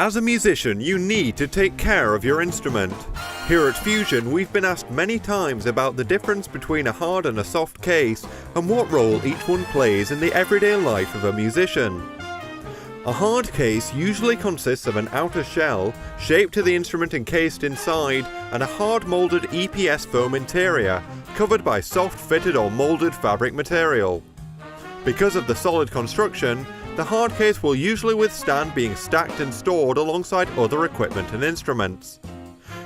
As a musician, you need to take care of your instrument. Here at Fusion, we've been asked many times about the difference between a hard and a soft case and what role each one plays in the everyday life of a musician. A hard case usually consists of an outer shell, shaped to the instrument encased inside, and a hard moulded EPS foam interior, covered by soft fitted or moulded fabric material. Because of the solid construction, the hard case will usually withstand being stacked and stored alongside other equipment and instruments.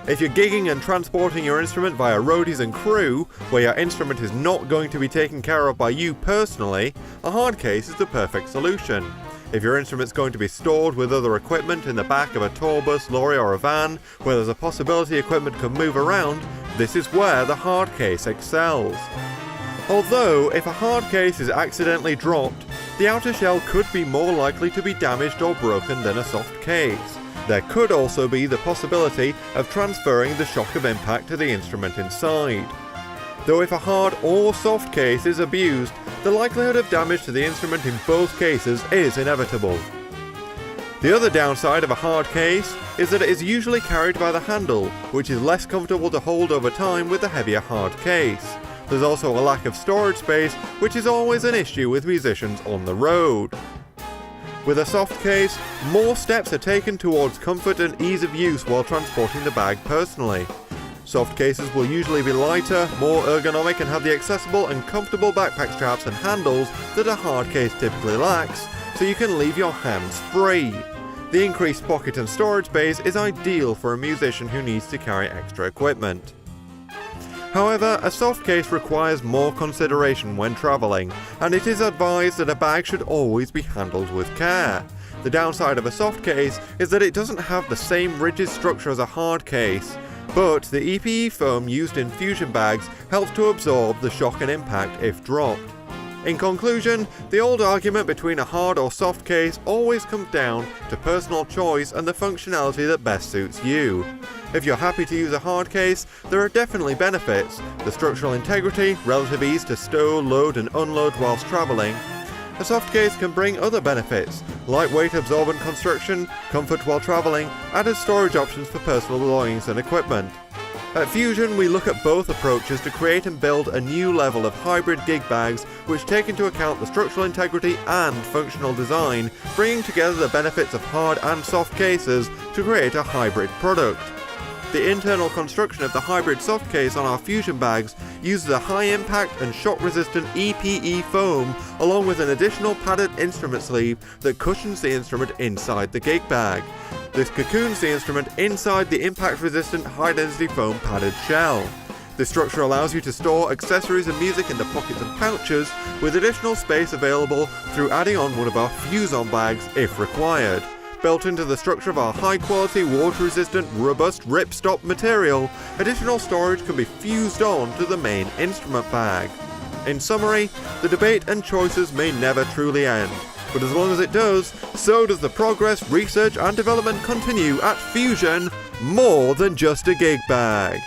If you're gigging and transporting your instrument via roadies and crew, where your instrument is not going to be taken care of by you personally, a hard case is the perfect solution. If your instrument's going to be stored with other equipment in the back of a tour bus, lorry or a van, where there's a possibility equipment can move around, this is where the hard case excels. Although, if a hard case is accidentally dropped, the outer shell could be more likely to be damaged or broken than a soft case. There could also be the possibility of transferring the shock of impact to the instrument inside. Though if a hard or soft case is abused, the likelihood of damage to the instrument in both cases is inevitable. The other downside of a hard case is that it is usually carried by the handle, which is less comfortable to hold over time with the heavier hard case. There's also a lack of storage space, which is always an issue with musicians on the road. With a soft case, more steps are taken towards comfort and ease of use while transporting the bag personally. Soft cases will usually be lighter, more ergonomic, and have the accessible and comfortable backpack straps and handles that a hard case typically lacks, so you can leave your hands free. The increased pocket and storage space is ideal for a musician who needs to carry extra equipment. However, a soft case requires more consideration when travelling, and it is advised that a bag should always be handled with care. The downside of a soft case is that it doesn't have the same rigid structure as a hard case, but the EPE foam used in Fusion bags helps to absorb the shock and impact if dropped. In conclusion, the old argument between a hard or soft case always comes down to personal choice and the functionality that best suits you. If you're happy to use a hard case, there are definitely benefits: the structural integrity, relative ease to stow, load and unload whilst travelling. A soft case can bring other benefits: lightweight absorbent construction, comfort while travelling, added storage options for personal belongings and equipment. At Fusion, we look at both approaches to create and build a new level of hybrid gig bags which take into account the structural integrity and functional design, bringing together the benefits of hard and soft cases to create a hybrid product. The internal construction of the hybrid soft case on our Fusion bags uses a high-impact and shock-resistant EPE foam along with an additional padded instrument sleeve that cushions the instrument inside the gig bag. This cocoons the instrument inside the impact-resistant high-density foam padded shell. This structure allows you to store accessories and music in the pockets and pouches, with additional space available through adding on one of our Fusion bags if required. Built into the structure of our high-quality, water-resistant, robust ripstop material, additional storage can be fused on to the main instrument bag. In summary, the debate and choices may never truly end, but as long as it does, so does the progress, research and development continue at Fusion, more than just a gig bag.